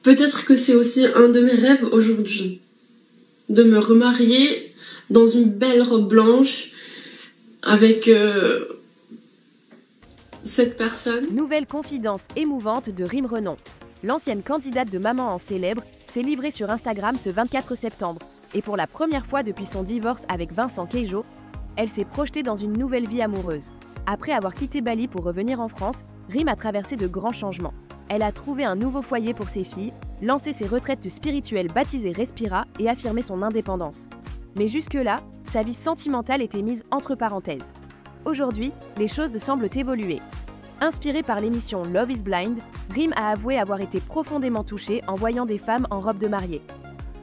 peut-être que c'est aussi un de mes rêves aujourd'hui, de me remarier dans une belle robe blanche avec cette personne. Nouvelle confidence émouvante de Rim Renon. L'ancienne candidate de Maman en célèbre s'est livrée sur Instagram ce 24 septembre. Et pour la première fois depuis son divorce avec Vincent Queijo, elle s'est projetée dans une nouvelle vie amoureuse. Après avoir quitté Bali pour revenir en France, Rim a traversé de grands changements. Elle a trouvé un nouveau foyer pour ses filles, lancé ses retraites spirituelles baptisées Respira et affirmé son indépendance. Mais jusque-là, sa vie sentimentale était mise entre parenthèses. Aujourd'hui, les choses semblent évoluer. Inspirée par l'émission Love is Blind, Rim a avoué avoir été profondément touchée en voyant des femmes en robe de mariée.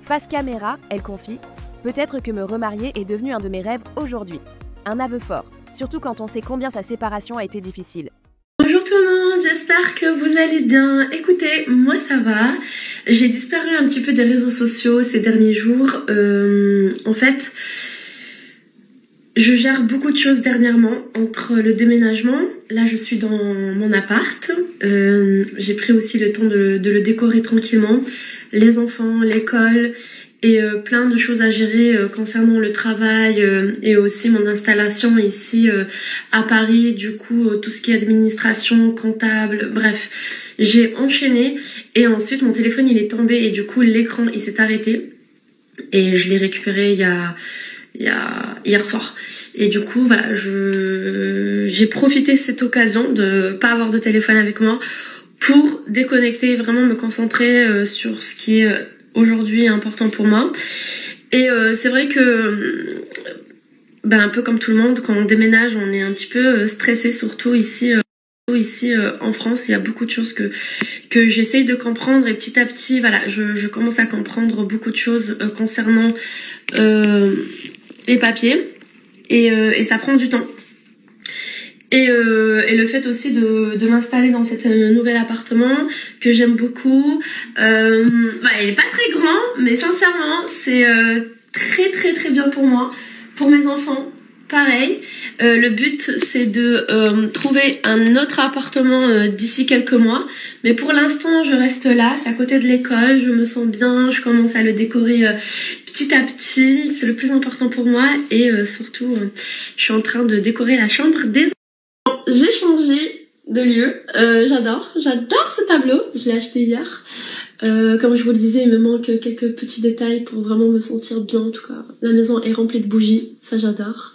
Face caméra, elle confie « Peut-être que me remarier est devenu un de mes rêves aujourd'hui ». Un aveu fort, surtout quand on sait combien sa séparation a été difficile. Bonjour tout le monde, j'espère que vous allez bien. Écoutez, moi ça va. J'ai disparu un petit peu des réseaux sociaux ces derniers jours. En fait, je gère beaucoup de choses dernièrement entre le déménagement. Là, je suis dans mon appart. J'ai pris aussi le temps de le décorer tranquillement. Les enfants, l'école et plein de choses à gérer concernant le travail et aussi mon installation ici à Paris. Du coup, tout ce qui est administration, comptable, bref. J'ai enchaîné et ensuite mon téléphone il est tombé et du coup l'écran il s'est arrêté. Et je l'ai récupéré hier soir. Et du coup, voilà, j'ai profité de cette occasion de pas avoir de téléphone avec moi pour déconnecter et vraiment me concentrer sur ce qui est aujourd'hui important pour moi. Et c'est vrai que, un peu comme tout le monde, quand on déménage, on est un petit peu stressé, surtout ici. Ici en France, il y a beaucoup de choses que j'essaye de comprendre et petit à petit, voilà, je commence à comprendre beaucoup de choses concernant les papiers et ça prend du temps. Et le fait aussi de m'installer dans cet nouvel appartement que j'aime beaucoup. Il est pas très grand, mais sincèrement, c'est très très très bien pour moi, pour mes enfants. Pareil, le but c'est de trouver un autre appartement d'ici quelques mois. Mais pour l'instant je reste là, c'est à côté de l'école, je me sens bien, je commence à le décorer petit à petit. C'est le plus important pour moi et surtout je suis en train de décorer la chambre des enfants. J'ai changé de lieu, j'adore ce tableau, je l'ai acheté hier. Comme je vous le disais, il me manque quelques petits détails pour vraiment me sentir bien. En tout cas, la maison est remplie de bougies, ça j'adore.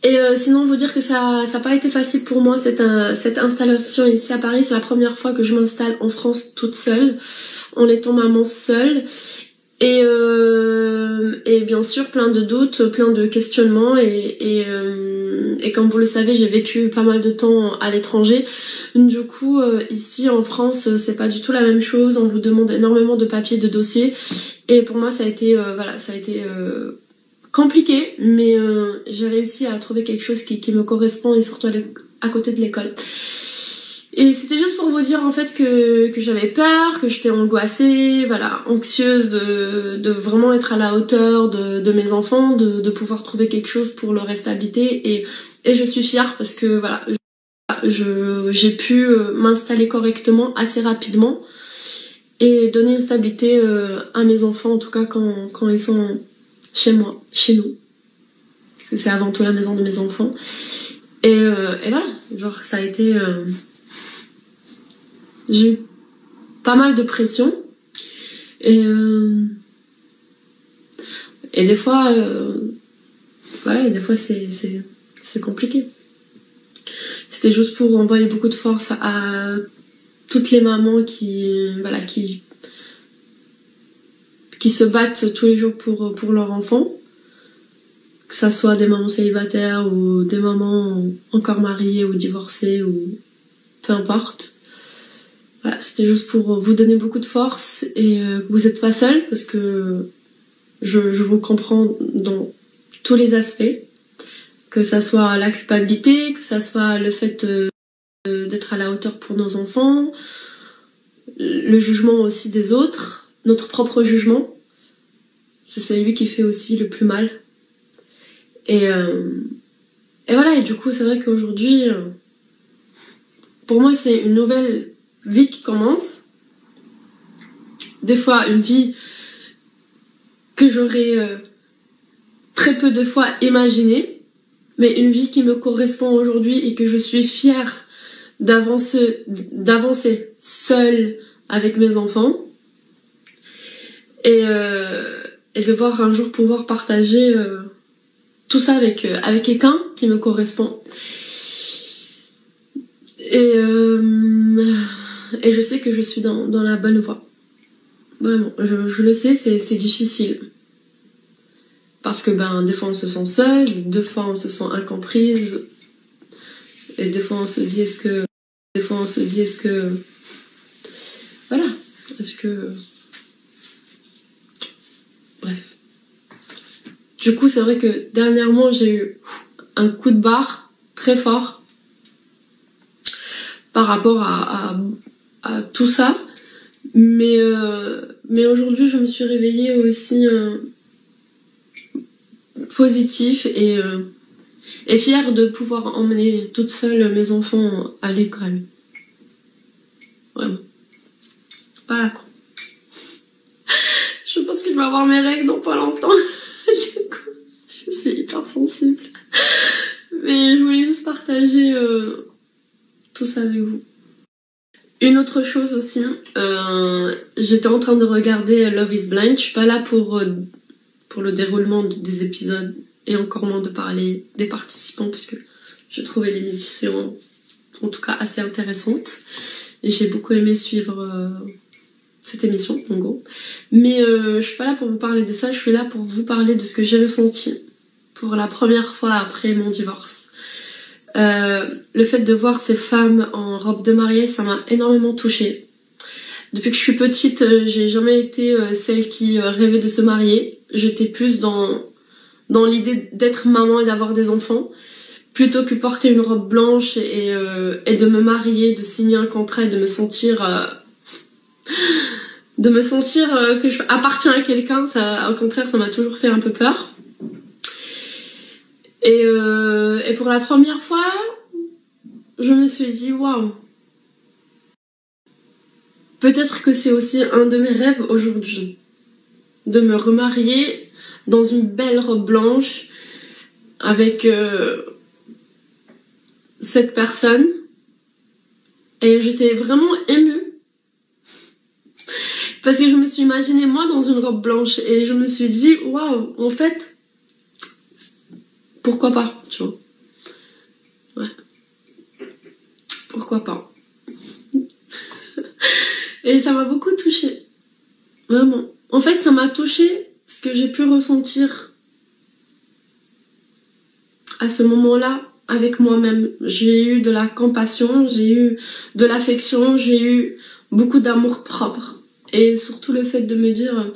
Et sinon, vous dire que ça n'a pas été facile pour moi cette installation ici à Paris. C'est la première fois que je m'installe en France toute seule, en étant maman seule. Et bien sûr, plein de doutes, plein de questionnements et comme vous le savez, j'ai vécu pas mal de temps à l'étranger. Du coup, ici en France, c'est pas du tout la même chose. On vous demande énormément de papiers, de dossiers. Et pour moi, ça a été, compliqué, mais j'ai réussi à trouver quelque chose qui me correspond et surtout à côté de l'école. Et c'était juste pour vous dire en fait que j'avais peur, que j'étais angoissée, voilà, anxieuse de vraiment être à la hauteur de mes enfants, de pouvoir trouver quelque chose pour leur stabilité et je suis fière parce que voilà, j'ai pu m'installer correctement assez rapidement et donner une stabilité à mes enfants, en tout cas quand ils sont chez moi, chez nous, parce que c'est avant tout la maison de mes enfants. Et voilà, genre ça a été... J'ai eu pas mal de pression et des fois et des fois c'est compliqué. C'était juste pour envoyer beaucoup de force à toutes les mamans qui se battent tous les jours pour leurs enfants, que ça soit des mamans célibataires ou des mamans encore mariées ou divorcées ou peu importe. Voilà, c'était juste pour vous donner beaucoup de force et que vous n'êtes pas seul parce que je vous comprends dans tous les aspects, que ça soit la culpabilité, que ça soit le fait d'être à la hauteur pour nos enfants, le jugement aussi des autres, notre propre jugement, c'est lui qui fait aussi le plus mal. Et voilà, et du coup c'est vrai qu'aujourd'hui, pour moi c'est une nouvelle vie qui commence des fois une vie que j'aurais très peu de fois imaginée, mais une vie qui me correspond aujourd'hui et que je suis fière d'avancer seule avec mes enfants et de voir un jour pouvoir partager tout ça avec quelqu'un qui me correspond. Et je sais que je suis dans la bonne voie. Vraiment, je le sais, c'est difficile. Parce que des fois on se sent seule, des fois on se sent incomprise. Et des fois on se dit est-ce que... Voilà. Est-ce que... Bref. Du coup, c'est vrai que dernièrement, j'ai eu un coup de barre très fort par rapport à tout ça. Mais aujourd'hui, je me suis réveillée aussi positif et fière de pouvoir emmener toute seule mes enfants à l'école. Vraiment. Voilà quoi. Je pense que je vais avoir mes règles dans pas longtemps. Du coup, je suis hyper sensible. Mais je voulais juste partager tout ça avec vous. Une autre chose aussi, j'étais en train de regarder Love is Blind. Je suis pas là pour le déroulement des épisodes et encore moins de parler des participants parce que j'ai trouvé l'émission en tout cas assez intéressante et j'ai beaucoup aimé suivre cette émission en gros. Mais je suis pas là pour vous parler de ça, je suis là pour vous parler de ce que j'ai ressenti pour la première fois après mon divorce. Le fait de voir ces femmes en robe de mariée, ça m'a énormément touchée. Depuis que je suis petite, j'ai jamais été celle qui rêvait de se marier. J'étais plus dans l'idée d'être maman et d'avoir des enfants, plutôt que porter une robe blanche et de me marier, de signer un contrat et de me sentir que je appartiens à quelqu'un. Ça, au contraire, ça m'a toujours fait un peu peur. Et pour la première fois, je me suis dit waouh. Peut-être que c'est aussi un de mes rêves aujourd'hui, de me remarier dans une belle robe blanche avec cette personne. Et j'étais vraiment émue parce que je me suis imaginée moi dans une robe blanche et je me suis dit waouh, en fait pourquoi pas, tu vois. Ouais. Pourquoi pas. Et ça m'a beaucoup touchée. Vraiment. En fait, ça m'a touchée ce que j'ai pu ressentir à ce moment-là avec moi-même. J'ai eu de la compassion, j'ai eu de l'affection, j'ai eu beaucoup d'amour propre. Et surtout le fait de me dire,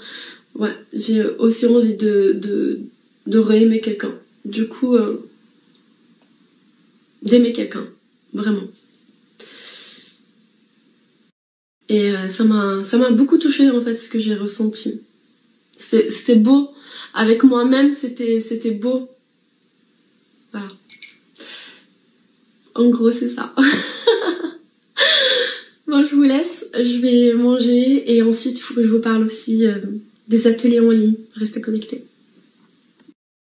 ouais, j'ai aussi envie de réaimer quelqu'un. Du coup, d'aimer quelqu'un. Vraiment. Et ça m'a beaucoup touchée en fait ce que j'ai ressenti. C'était beau. Avec moi-même, c'était beau. Voilà. En gros, c'est ça. Bon, je vous laisse. Je vais manger et ensuite, il faut que je vous parle aussi des ateliers en ligne. Restez connectés.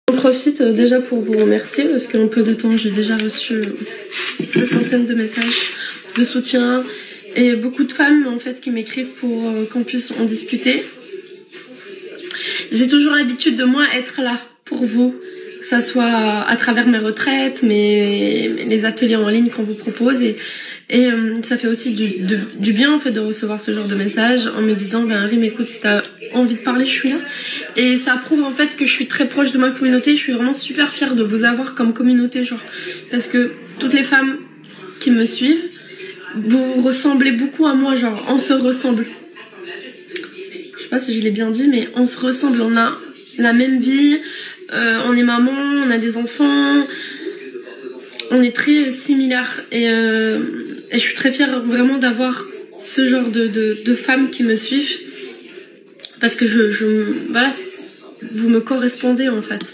J'en profite déjà pour vous remercier parce qu'en peu de temps, j'ai déjà reçu des centaines de messages de soutien. Et beaucoup de femmes en fait qui m'écrivent pour qu'on puisse en discuter. J'ai toujours l'habitude de moi être là pour vous, que ça soit à travers mes retraites, les ateliers en ligne qu'on vous propose et ça fait aussi du bien en fait de recevoir ce genre de messages en me disant Rim, écoute, si t'as envie de parler, je suis là. Et ça prouve en fait que je suis très proche de ma communauté. Je suis vraiment super fière de vous avoir comme communauté, genre, parce que toutes les femmes qui me suivent, vous ressemblez beaucoup à moi, genre on se ressemble. Je sais pas si je l'ai bien dit, mais on se ressemble, on a la même vie, on est maman, on a des enfants, on est très similaires et je suis très fière vraiment d'avoir ce genre de femmes qui me suivent parce que voilà, vous me correspondez en fait.